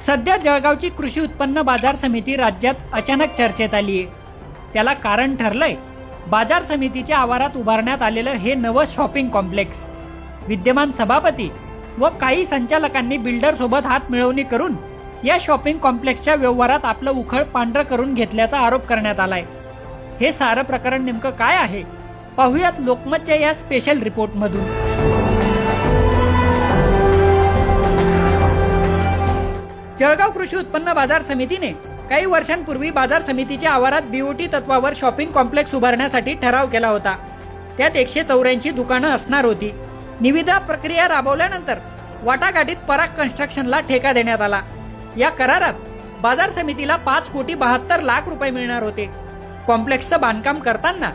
सध्या जळगावची कृषी उत्पन्न बाजार समिती राज्यात अचानक चर्चेत आली आहे. त्याला कारण ठरलंय बाजार समितीच्या आवारात उभारण्यात आलेलं हे नवं शॉपिंग कॉम्प्लेक्स. विद्यमान सभापती व काही संचालकांनी बिल्डर सोबत हात मिळवणी करून या शॉपिंग कॉम्प्लेक्सच्या व्यवहारात आपलं उखळ पांढरं करून घेतल्याचा आरोप करण्यात आलाय. हे सारं प्रकरण नेमकं काय आहे पाहूयात लोकमतच्या या स्पेशल रिपोर्टमधून. जळगाव कृषी उत्पन्न बाजार समितीने काही वर्षांपूर्वी बाजार समितीच्या आवारात बीओटी तत्वावर शॉपिंग कॉम्प्लेक्स उभारण्यासाठी ठराव केला होता. त्यात 184 दुकानं असणार होती. निविदा प्रक्रिया राबवल्यानंतर वाटाघाटीत पराग कन्स्ट्रक्शनला ठेका देण्यात आला. या करारात बाजार समितीला 5,72,00,000 रुपये मिळणार होते. कॉम्प्लेक्सचं बांधकाम करताना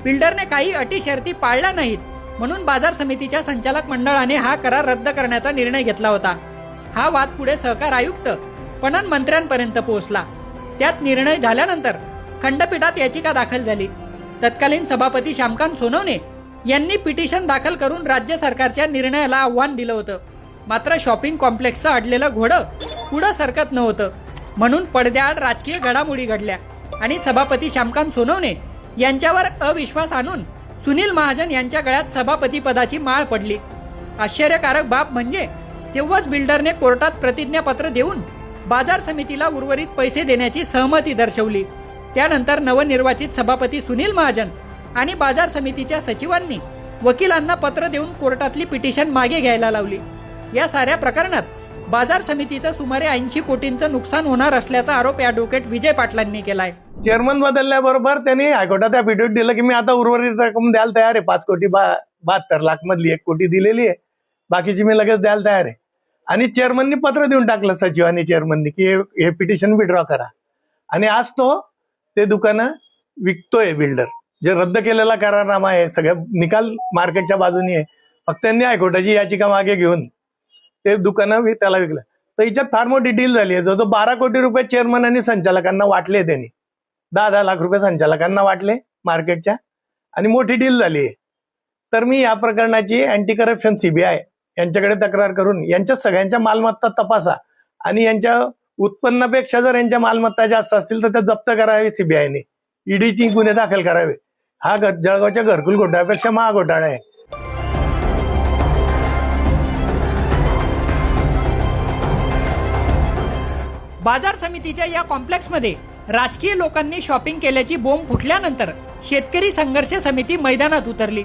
बिल्डरने काही अटी शर्ती पाळल्या नाहीत म्हणून बाजार समितीच्या संचालक मंडळाने हा करार रद्द करण्याचा निर्णय घेतला होता. हा वाद पुढे सहकार आयुक्त पणन मंत्र्यांपर्यंत पोहोचला. त्यात निर्णय झाल्यानंतर खंडपीठात याचिका दाखल झाली. तत्कालीन सभापती श्यामकांत सोनवणे यांनी पिटिशन दाखल करून राज्य सरकारच्या निर्णयाला आव्हान दिलं होतं. मात्र शॉपिंग कॉम्प्लेक्सचं अडलेलं घोडं पुढं सरकत नव्हतं म्हणून पडद्याआड राजकीय घडामोडी घडल्या आणि सभापती श्यामकांत सोनवणे यांच्यावर अविश्वास आणून सुनील महाजन यांच्या गळ्यात सभापती पदाची माळ पडली. आश्चर्यकारक बाब म्हणजे तेव्हाच बिल्डरने कोर्टात प्रतिज्ञापत्र देऊन बाजार समितीला उर्वरित पैसे देण्याची सहमती दर्शवली. त्यानंतर नवनिर्वाचित सभापती सुनील महाजन आणि बाजार समितीच्या सचिवांनी वकिलांना पत्र देऊन कोर्टातली पिटिशन मागे घ्यायला लावली. या साऱ्या प्रकरणात बाजार समितीचं सुमारे 80 कोटींचं नुकसान होणार असल्याचा आरोप ॲडव्होकेट विजय पाटलांनी केलाय. चेअरमन बदलल्याबरोबर त्यांनी हायकोर्टात ॲफिडेव्हिट दिलं की मी आता उर्वरित रक्कम द्यायला तयार आहे. 5,72,00,000 मधली 1 कोटी दिलेली आहे, बाकीची मी लगेच द्यायला तयार आहे. आणि चेअरमननी पत्र देऊन टाकलं सचिवांनी चेअरमननी की हे पिटिशन विड्रॉ करा. आणि आज ते दुकानं विकतोय बिल्डर. जे रद्द केलेला करारनामा आहे सगळ्या निकाल मार्केटच्या बाजूनी आहे. फक्त त्यांनी हायकोर्टाची याचिका मागे घेऊन ते दुकानं त्याला विकलं. तर हिच्यात फार मोठी डील झाली आहे. जो 12 कोटी रुपये चेअरमन आणि संचालकांना वाटले, त्यांनी 10-10 लाख रुपये संचालकांना वाटले मार्केटच्या आणि मोठी डील झाली आहे. तर मी या प्रकरणाची अँटी करप्शन सीबीआय यांच्याकडे तक्रार करून यांच्या सगळ्यांच्या मालमत्ता तपासा आणि यांच्या उत्पन्नापेक्षा जर यांच्या मालमत्ता जास्त असतील तर त्या जप्त करावे सीबीआयने. ईडीची गुन्हे दाखल करावे. हा जळगावच्या घरकुल घोटाळ्यापेक्षा महाघोटाळा आहे. बाजार समितीच्या या कॉम्प्लेक्समध्ये राजकीय लोकांनी शॉपिंग केल्याची बोंब फुटल्यानंतर शेतकरी संघर्ष समिती मैदानात उतरली.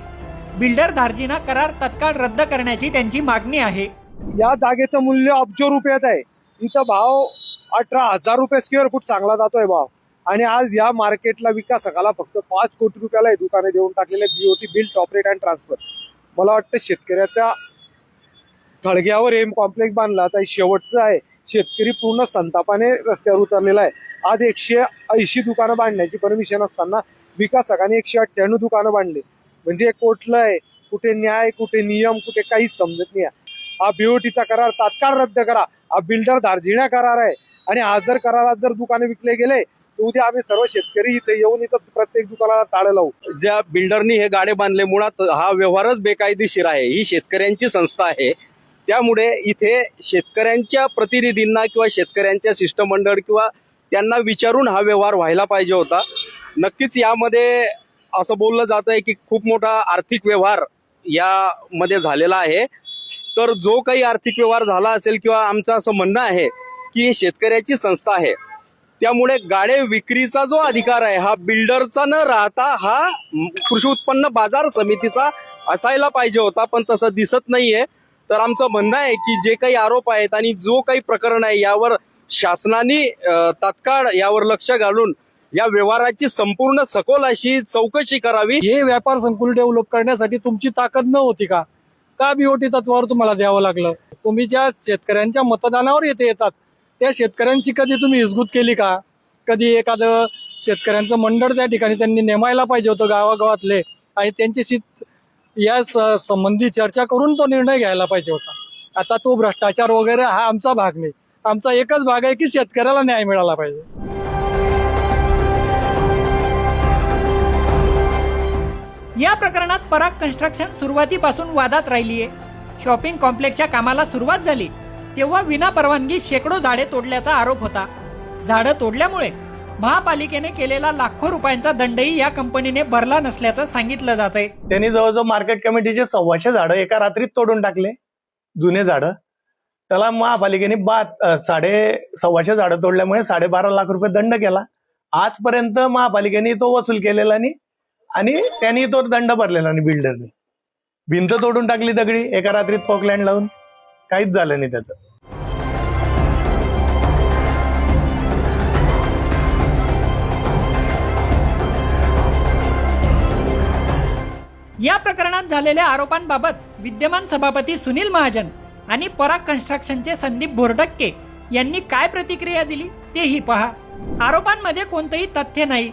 बिल्डर धार्जिना करार तत्काळ रद्द करण्याची त्यांची मागणी आहे. या जागेचं मूल्य अब्ज रुपयात आहे. इथं भाव 18,000 रुपये स्क्वेअर फूट चांगला जातोय भाव. आणि आज या मार्केटला विकासकाला फक्त 5 कोटी रुपयाला हे दुकाने देऊन टाकलेले BOT build operate and transfer. मला वाटतं शेतकऱ्याच्या थडग्यावर एम कॉम्प्लेक्स बांधला तर शेवटचं आहे. शेतकरी पूर्ण संतापाने रस्त्यावर उतरलेला आहे. आज 180 दुकानं बांधण्याची परमिशन असताना विकासकाने 198 दुकानं बांधली. म्हणजे कुठलं आहे, कुठे न्याय, कुठे नियम, कुठे काहीच समजत नाही. हा बीओटीचा करार तात्काळ रद्द करा. हा बिल्डर धार्जिण्या करार आहे. आणि आज जर करारात जर दुकाने विकले गेले तर उद्या आम्ही सर्व शेतकरी इथे येऊन इथं प्रत्येक दुकानाला टाळं लावू. ज्या बिल्डरनी हे गाडे बांधले, मुळात हा व्यवहारच बेकायदेशीर आहे. ही शेतकऱ्यांची संस्था आहे. त्यामुळे इथे शेतकऱ्यांच्या प्रतिनिधींना किंवा शेतकऱ्यांच्या शिष्टमंडळ किंवा त्यांना विचारून हा व्यवहार व्हायला पाहिजे होता. नक्कीच यामध्ये असं बोललं जात आहे की खूप मोठा आर्थिक व्यवहार यामध्ये झालेला आहे. तर जो काही आर्थिक व्यवहार झाला असेल किंवा आमचं असं म्हणणं आहे की शेतकऱ्याची संस्था आहे, त्यामुळे गाडे विक्रीचा जो अधिकार आहे हा बिल्डरचा न राहता हा कृषी उत्पन्न बाजार समितीचा असायला पाहिजे होता, पण तसं दिसत नाहीये. तर आमचं म्हणणं आहे की जे काही आरोप आहेत आणि जो काही प्रकरण आहे यावर शासनाने तात्काळ यावर लक्ष घालून या व्यवहाराची संपूर्ण सखोल अशी चौकशी करावी. हे व्यापार संकुल डेव्हलप करण्यासाठी तुमची ताकद न होती का? का बीओटी तत्वावर तुम्हाला द्यावं लागलं? तुम्ही ज्या शेतकऱ्यांच्या मतदानावर येतात त्या शेतकऱ्यांची कधी तुम्ही हिसगूत केली का? कधी एखादं शेतकऱ्यांचं मंडळ त्या ठिकाणी त्यांनी नेमायला पाहिजे होतं गावागावातले आणि त्यांच्याशी या संबंधी चर्चा करून तो निर्णय घ्यायला पाहिजे होता. आता तो भ्रष्टाचार वगैरे हा आमचा भाग नाही. आमचा एकच भाग आहे की शेतकऱ्याला न्याय मिळाला पाहिजे. या प्रकरणात पराग कन्स्ट्रक्शन सुरुवातीपासून वादात राहिली आहे. शॉपिंग कॉम्प्लेक्सच्या कामाला सुरुवात झाली तेव्हा विनापरवानगी शेकडो झाडे तोडल्याचा आरोप होता. झाडं तोडल्यामुळे महापालिकेने केलेला लाखो रुपयांचा दंडही या कंपनीने भरला नसल्याचं सांगितलं जात आहे. त्यांनी जवळजवळ मार्केट कमिटीचे 125 झाडं एका रात्रीत तोडून टाकले, जुने झाडं. त्याला महापालिकेने 125 झाडं तोडल्यामुळे 12.5 लाख रुपये दंड केला. आजपर्यंत महापालिकेने तो वसूल केलेला नाही आणि त्यांनी तो दंड भरलेला नाही. बिल्डरने भिंत तोडून टाकली दगडी एका रात्रीत पोकलँड लावून, काहीच झालं नाही त्याचं. या प्रकरणात झालेल्या आरोपांबाबत विद्यमान सभापती सुनील महाजन आणि पराग कन्स्ट्रक्शनचे संदीप भोरडक्के यांनी काय प्रतिक्रिया दिली तेही पहा. आरोपांमध्ये कोणतंही तथ्य नाही.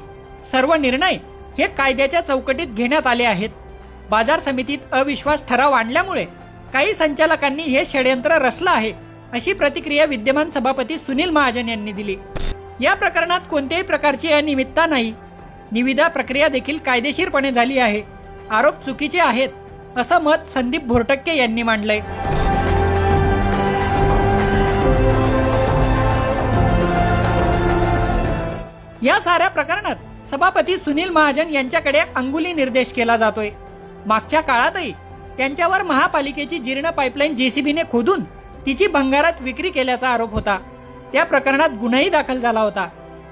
सर्व निर्णय हे कायद्याच्या चौकटीत घेण्यात आले आहेत. बाजार समितीत अविश्वास ठराव आणल्यामुळे काही संचालकांनी हे षडयंत्र रचलं आहे, अशी प्रतिक्रिया विद्यमान सभापती सुनील महाजन यांनी दिली. या प्रकरणात कोणत्याही प्रकारची अनियमितता नाही. निविदा प्रक्रिया देखील कायदेशीरपणे झाली आहे. आरोप चुकीचे आहेत, असं मत संदीप भोरटक्के यांनी मांडलंय. या साऱ्या प्रकरणात सभापती सुनील महाजन यांच्याकडे अंगुली निर्देश केला जातोय. मागच्या काळातही त्यांच्यावर महापालिकेची जीर्ण पाईपलाईन जेसीबीने खोदून तिची भंगारात विक्री केल्याचा आरोप होता. त्या प्रकरणात गुन्हाही दाखल झाला होता.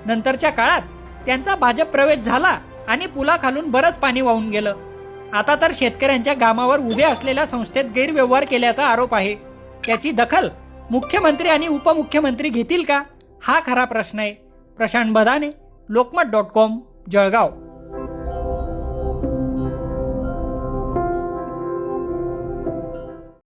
नंतरच्या काळात त्यांचा भाजप प्रवेश झाला आणि पुलाखालून बरंच पाणी वाहून गेलं. आता तर शेतकऱ्यांच्या गामावर उभ्या असलेल्या संस्थेत गैरव्यवहार केल्याचा आरोप आहे. त्याची दखल मुख्यमंत्री आणि उपमुख्यमंत्री घेतील का, हा खरा प्रश्न आहे. प्रशांत बदाने, लोकमत.com, जळगाव.